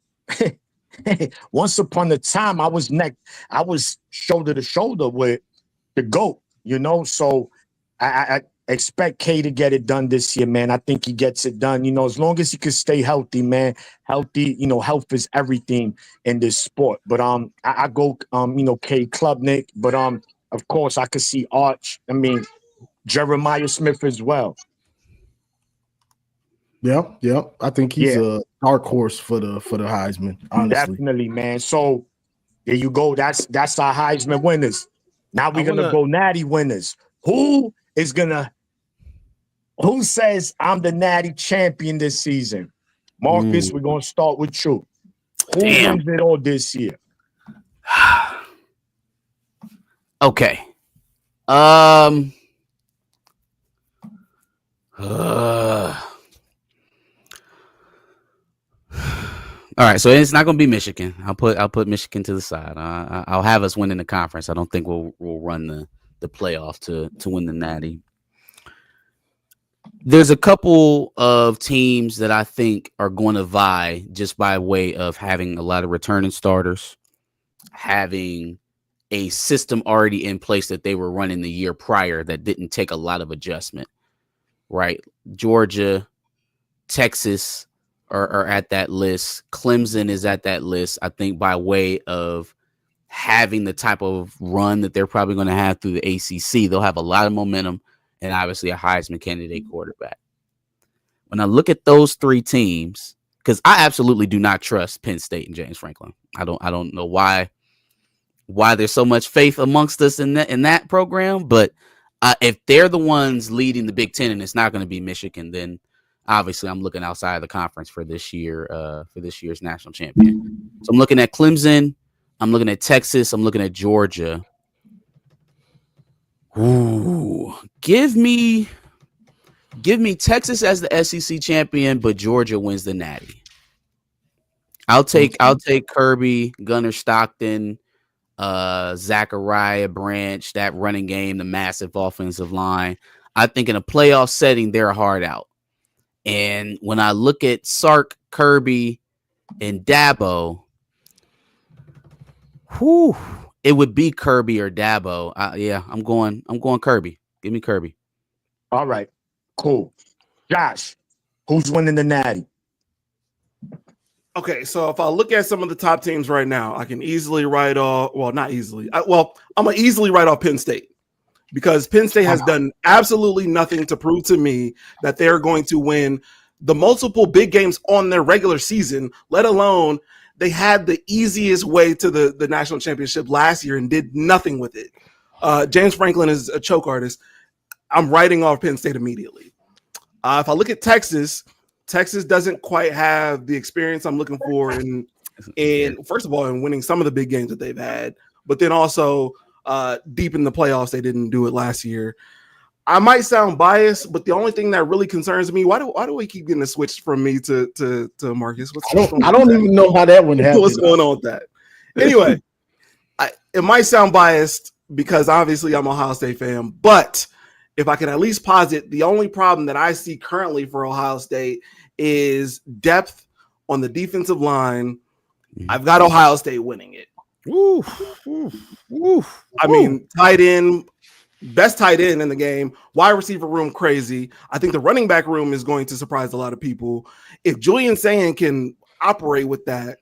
once upon a time, I was shoulder to shoulder with the GOAT, so I expect K to get it done this year, man. I think he gets it done, as long as he can stay healthy, man. Healthy, health is everything in this sport. But I go K Klubnik, but of course I could see Arch. I mean, Jeremiah Smith as well. Yeah. I think he's a dark horse for the Heisman, honestly. Definitely, man. So there you go. That's our Heisman winners. Now we're gonna go Natty winners. Who says I'm the Natty champion this season? Marcus, we're gonna start with you. Who wins it all this year? Okay. All right, so it's not going to be Michigan. I'll put Michigan to the side. I'll have us winning the conference. I don't think we'll run the playoff to win the Natty. There's a couple of teams that I think are going to vie just by way of having a lot of returning starters, having a system already in place that they were running the year prior that didn't take a lot of adjustment, right? Georgia, Texas are at that list. Clemson is at that list, I think, by way of having the type of run that they're probably going to have through the ACC. They'll have a lot of momentum and obviously a Heisman candidate quarterback. When I look at those three teams, because I absolutely do not trust Penn State and James Franklin. I don't know why there's so much faith amongst us in that program, but if they're the ones leading the Big Ten and it's not going to be Michigan, then obviously I'm looking outside of the conference for this year, for this year's national champion. So I'm looking at Clemson, I'm looking at Texas, I'm looking at Georgia. Ooh, give me Texas as the SEC champion, but Georgia wins the Natty. I'll take Kirby, Gunnar Stockton, Zachariah Branch, that running game, the massive offensive line. I think in a playoff setting, they're hard out. And when I look at Sark, Kirby, and Dabo, it would be Kirby or Dabo. I'm going Kirby. Give me Kirby. All right, cool. Josh, who's winning the Natty? Okay, so if I look at some of the top teams right now, I can easily write off. Well, not easily. I'm gonna easily write off Penn State because Penn State has done absolutely nothing to prove to me that they're going to win the multiple big games on their regular season. Let alone they had the easiest way to the national championship last year and did nothing with it. James Franklin is a choke artist. I'm writing off Penn State immediately. If I look at Texas doesn't quite have the experience I'm looking for in first of all, in winning some of the big games that they've had, but then also deep in the playoffs, they didn't do it last year. I might sound biased, but the only thing that really concerns me, why do we keep getting a switch from me to Marcus? I don't even know how that one happened. What's going on with that? Anyway, it might sound biased because obviously I'm an Ohio State fan, but if I can at least posit, the only problem that I see currently for Ohio State is depth on the defensive line. I've got Ohio State winning it. I mean, tight end, Best tight end in the game, wide receiver room crazy. I think the running back room is going to surprise a lot of people. If Julian Sand can operate with that,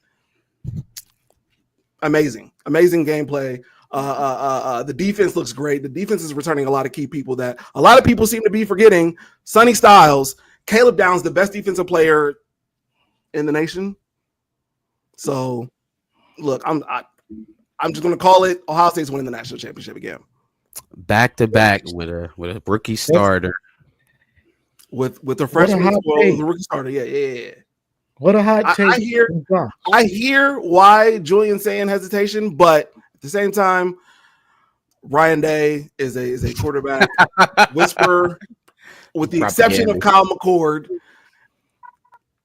amazing gameplay. The defense looks great. The defense is returning a lot of key people that a lot of people seem to be forgetting. Sonny Styles, Caleb Downs, the best defensive player in the nation. So, look, I'm just going to call it. Ohio State's winning the national championship again. Back to back with a rookie starter. With the freshman, the rookie starter. Yeah. What a hot take. I hear why Julian's saying hesitation, but at the same time, Ryan Day is a quarterback whisperer, with the exception of Kyle McCord.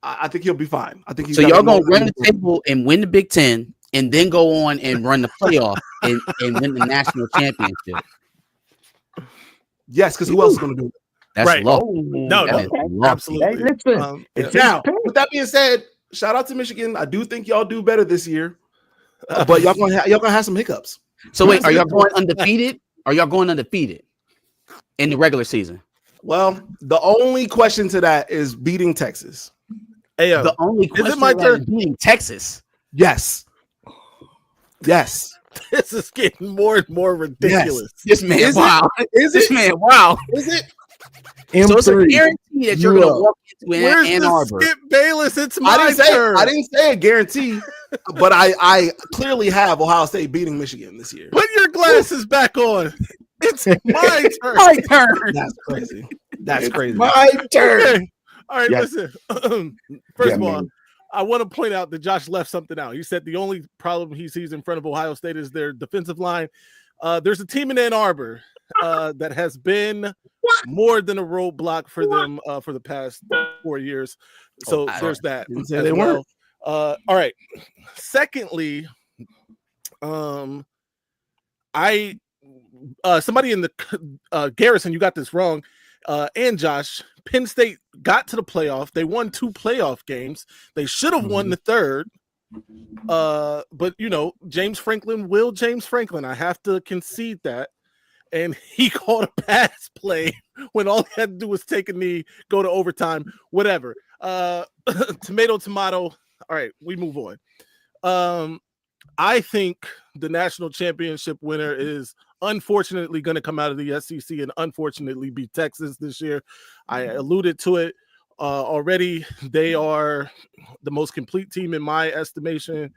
I think he'll be fine. I think he's so y'all gonna run the table and win the Big Ten, and then go on and run the playoff and win the national championship. Yes, because who else is going to do it? That's right. luck. No, absolutely. Hey, listen, now, with that being said, shout out to Michigan. I do think y'all do better this year, but y'all gonna have some hiccups. So wait, are y'all going undefeated? Are y'all going undefeated in the regular season? Well, the only question to that is beating Texas. Hey, the only question is my turn beating Texas. Yes. This is getting more and more ridiculous. Yes. This man, wow. Is it? Man, wow. Is it? M3. So it's a guarantee that you're going to walk into Ann Arbor. Skip Bayless? It's my turn. I didn't say a guarantee, but I clearly have Ohio State beating Michigan this year. Put your glasses back on. It's my turn. My turn. That's crazy. That's crazy. My turn. Okay. All right, listen. First of all, I want to point out that Josh left something out. He said the only problem he sees in front of Ohio State is their defensive line. There's a team in Ann Arbor that has been more than a roadblock for them for the past 4 years. So there's that. They weren't. All right. Secondly, somebody in the Garrison, you got this wrong. And Josh, Penn State got to the playoff. They won 2 playoff games. They should have won the third. But James Franklin. I have to concede that. And he called a pass play when all he had to do was take a knee, go to overtime, whatever. Tomato. All right, we move on. I think the national championship winner is unfortunately going to come out of the SEC and unfortunately beat Texas this year. I alluded to it already. They are the most complete team in my estimation.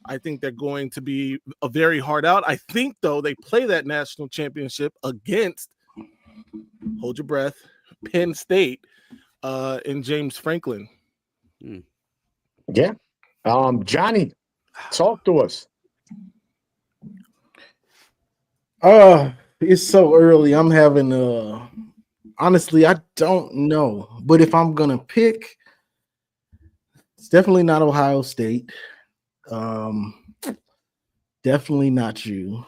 I think they're going to be a very hard out. I think, though, they play that national championship against, hold your breath, Penn State and James Franklin. Yeah. Johnny, talk to us. It's so early. I'm having honestly, I don't know. But if I'm gonna pick, it's definitely not Ohio State. Definitely not you.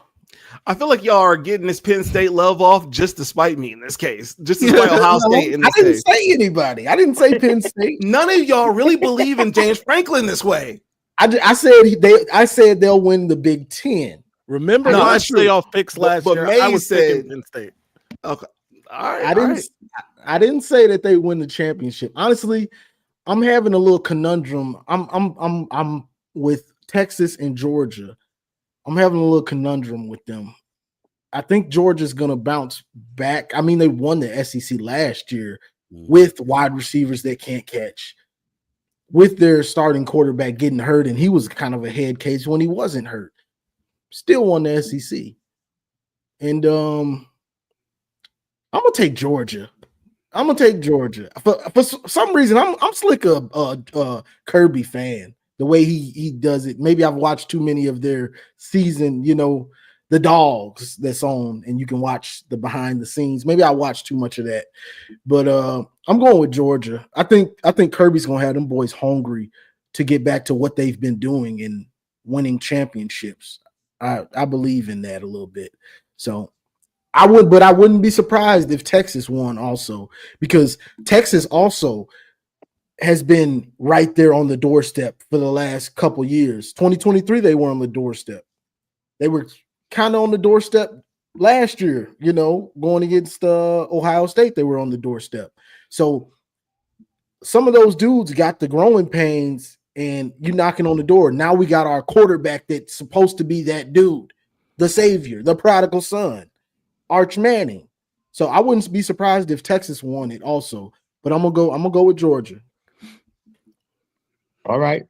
I feel like y'all are getting this Penn State love off just to spite me in this case. Just to spite Ohio State in this case. I didn't say anybody. I didn't say Penn State. None of y'all really believe in James Franklin this way. I said they'll win the Big Ten. Remember my playoff picks last year? May I was said Penn State. Okay, all right. I didn't say that they win the championship. Honestly, I'm having a little conundrum. I'm with Texas and Georgia. I'm having a little conundrum with them. I think Georgia's gonna bounce back. I mean, they won the SEC last year with wide receivers that can't catch, with their starting quarterback getting hurt, and he was kind of a head case when he wasn't hurt. Still won the SEC. And I'm gonna take Georgia. For some reason, I'm slick a Kirby fan. The way he does it. Maybe I've watched too many of their season, the dogs that's on, and you can watch the behind the scenes. Maybe I watched too much of that. But I'm going with Georgia. I think Kirby's gonna have them boys hungry to get back to what they've been doing and winning championships. I believe in that a little bit. So I wouldn't be surprised if Texas won also, because Texas also has been right there on the doorstep for the last couple years. 2023, they were on the doorstep. They were kind of on the doorstep last year, going against Ohio State, they were on the doorstep. So some of those dudes got the growing pains, and you knocking on the door. Now we got our quarterback that's supposed to be that dude, the savior, the prodigal son, Arch Manning. So I wouldn't be surprised if Texas won it also. But I'm gonna go with Georgia. All right.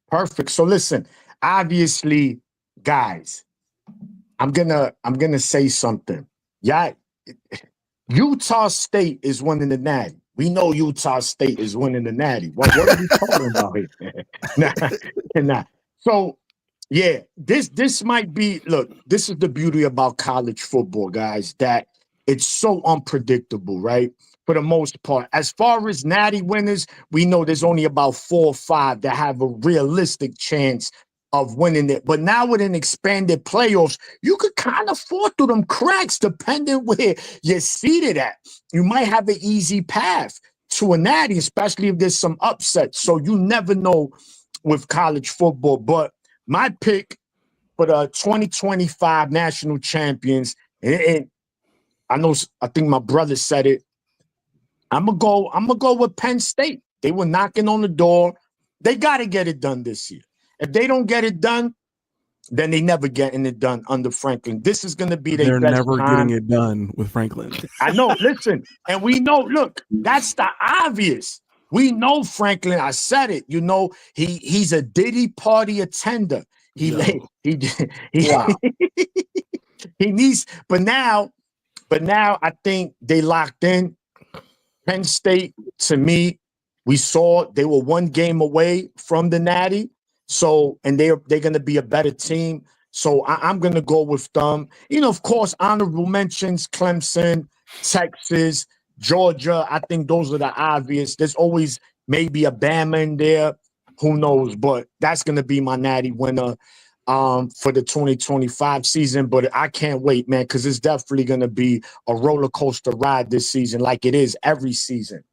Perfect. So listen, obviously, guys, I'm gonna say something. Yeah, Utah State is winning the Natty. We know Utah State is winning the Natty. What are we talking about here? nah. So yeah, this might be. Look, this is the beauty about college football, guys. That it's so unpredictable, right? For the most part, as far as Natty winners, we know there's only about 4 or 5 that have a realistic chance of winning it. But now with an expanded playoffs, you could kind of fall through them cracks depending where you're seated at. You might have an easy path to a Natty, especially if there's some upsets. So you never know with college football. But my pick for the 2025 national champions, and I think my brother said it. I'm gonna go with Penn State. They were knocking on the door. They got to get it done this year. If they don't get it done, then they never getting it done under Franklin. This is going to be their best never time. getting it done with Franklin. I know. Listen, and we know. Look, that's the obvious. We know Franklin. I said it. He's a Diddy party attender. Wow. He needs. But now I think they locked in. Penn State, to me, we saw they were 1 game away from the Natty. So, and they're going to be a better team. So I'm going to go with them. Of course, honorable mentions, Clemson, Texas, Georgia. I think those are the obvious. There's always maybe a Bama in there. Who knows? But that's going to be my Natty winner for the 2025 season. But I can't wait, man, because it's definitely going to be a roller coaster ride this season like it is every season.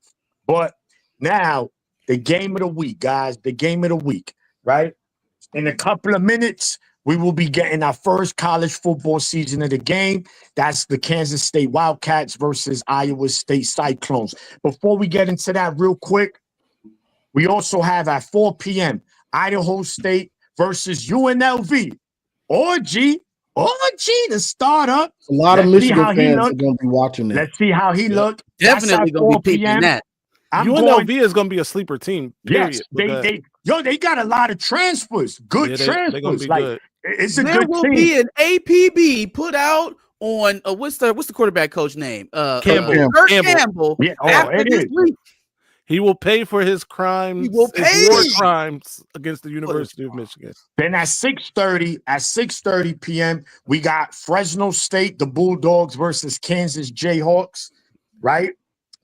But now, the game of the week, guys, the game of the week, right? In a couple of minutes, we will be getting our first college football season of the game. That's the Kansas State Wildcats versus Iowa State Cyclones. Before we get into that real quick, we also have at 4 p.m. Idaho State versus UNLV. OG, the startup. A lot of Michigan fans are going to be watching that. Let's see how he looked. Definitely going to be picking that. UNLV is going to be a sleeper team. Period. Yes, they got a lot of transfers. Good transfers. They're gonna be good. It's a there good will team. be an APB put out on what's the quarterback coach name? Campbell. Campbell. Yeah, after this week. He will pay for his crimes. His war crimes against the University of Michigan. Then at 6:30 p.m., we got Fresno State, the Bulldogs versus Kansas Jayhawks, right?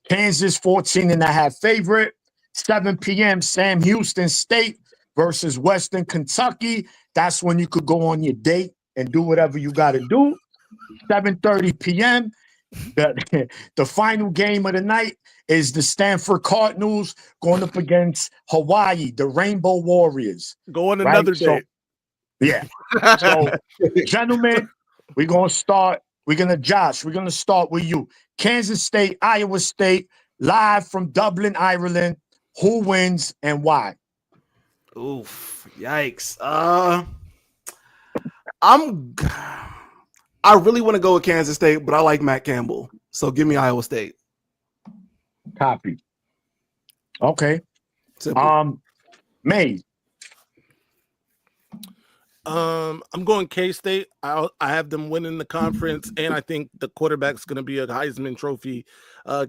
Kansas 14.5 favorite. 7 p.m., Sam Houston State versus Western Kentucky. That's when you could go on your date and do whatever you got to do. 7:30 p.m., the final game of the night is the Stanford Cardinals going up against Hawaii, the Rainbow Warriors. Go on another date. Yeah. So, gentlemen, we're going to start. We're going to start with you. Kansas State, Iowa State, live from Dublin, Ireland. Who wins and why? Oof, yikes. I really want to go with Kansas State, but I like Matt Campbell. So give me Iowa State. Copy. Okay. Simple. May. I'm going K-State. I have them winning the conference, and I think the quarterback's going to be a Heisman Trophy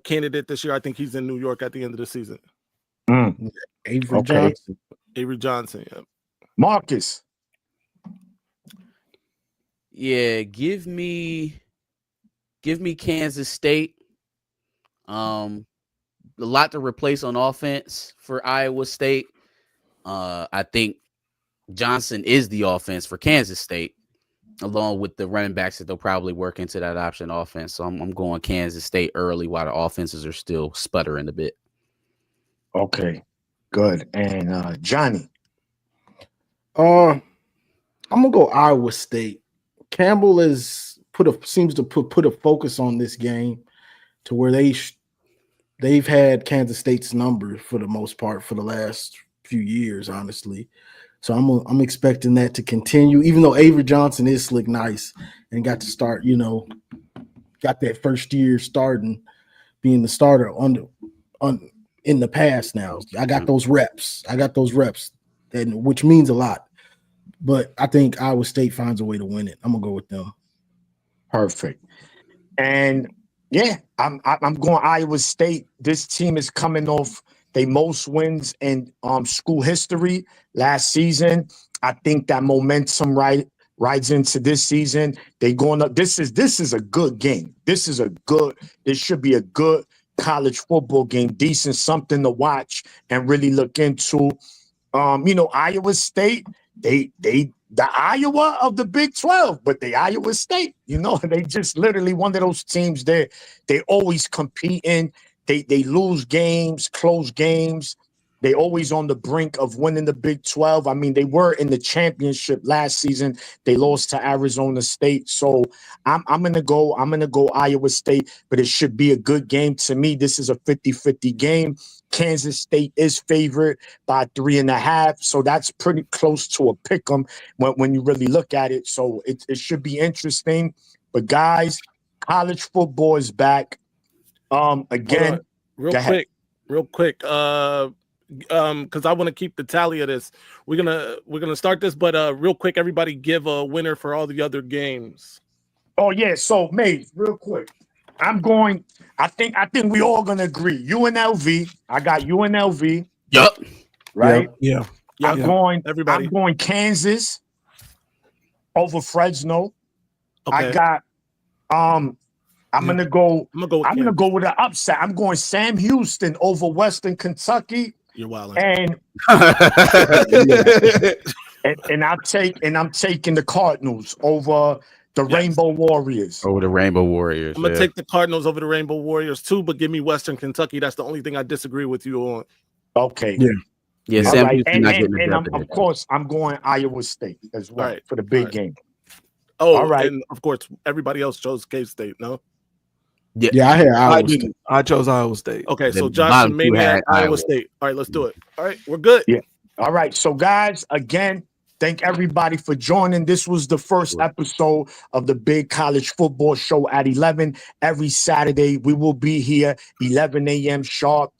candidate this year. I think he's in New York at the end of the season. Avery Johnson, yeah. Marcus. Yeah, give me Kansas State. A lot to replace on offense for Iowa State. I think Johnson is the offense for Kansas State, along with the running backs that they'll probably work into that option offense. So I'm going Kansas State early while the offenses are still sputtering a bit. Okay, good. And Johnny. I'm gonna go Iowa State. Campbell seems to put a focus on this game to where they've had Kansas State's number for the most part for the last few years, honestly. So I'm expecting that to continue, even though Avery Johnson is slick nice and got to start, got that first year starting, being the starter in the past now. I got those reps. And which means a lot. But I think Iowa State finds a way to win it. I'm gonna go with them. Perfect. And yeah, I'm going Iowa State. This team is coming off their most wins in school history last season. I think that momentum rides into this season. They going up. This is a good game. This should be a good college football game, decent, something to watch and really look into. Iowa State, they the Iowa of the Big 12, but the Iowa State, they just literally one of those teams they always competing. They lose games, close games. They always on the brink of winning the Big 12. I mean, they were in the championship last season. They lost to Arizona State. So I'm gonna go Iowa State, but it should be a good game. To me, this is a 50-50 game. Kansas State is favored by 3.5. So that's pretty close to a pick 'em when you really look at it. So it should be interesting. But guys, college football is back. Again, real quick. Because I want to keep the tally of this. We're gonna start this, but real quick, everybody give a winner for all the other games. Oh yeah, so Maze, real quick. I think we all gonna agree. UNLV. I got UNLV. Yup. Right? Yeah. I'm going Kansas over Fresno. Okay. I got I'm gonna go with an upset. I'm going Sam Houston over Western Kentucky. You're wild. And and I'm taking the Cardinals over the Rainbow Warriors. Over the Rainbow Warriors. I'm gonna take the Cardinals over the Rainbow Warriors too, but give me Western Kentucky. That's the only thing I disagree with you on. Okay. Yeah. All Sam right. Houston not getting And of course, I'm going Iowa State as well for the big game. Oh, all right. And of course, everybody else chose K-State, no? Yeah, I had Iowa State. I chose Iowa State. Okay, so Josh and Maniac, Iowa State. All right, let's do it. All right, we're good. Yeah. All right. So, guys, again, thank everybody for joining. This was the first episode of the Big College Football Show at 11. Every Saturday, we will be here 11 a.m. sharp,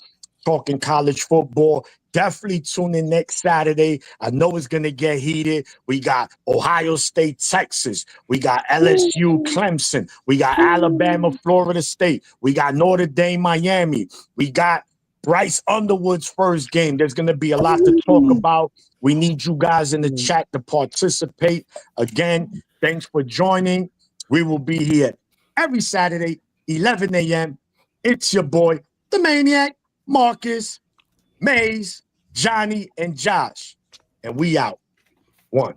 talking college football. Definitely tune in next Saturday. I know it's going to get heated. We got Ohio State, Texas. We got LSU, Clemson. We got Alabama, Florida State. We got Notre Dame, Miami. We got Bryce Underwood's first game. There's going to be a lot to talk about. We need you guys in the chat to participate. Again, thanks for joining. We will be here every Saturday, 11 a.m. It's your boy, the Maniac, Marcus, Maze, Johnny, and Josh. And we out. 1.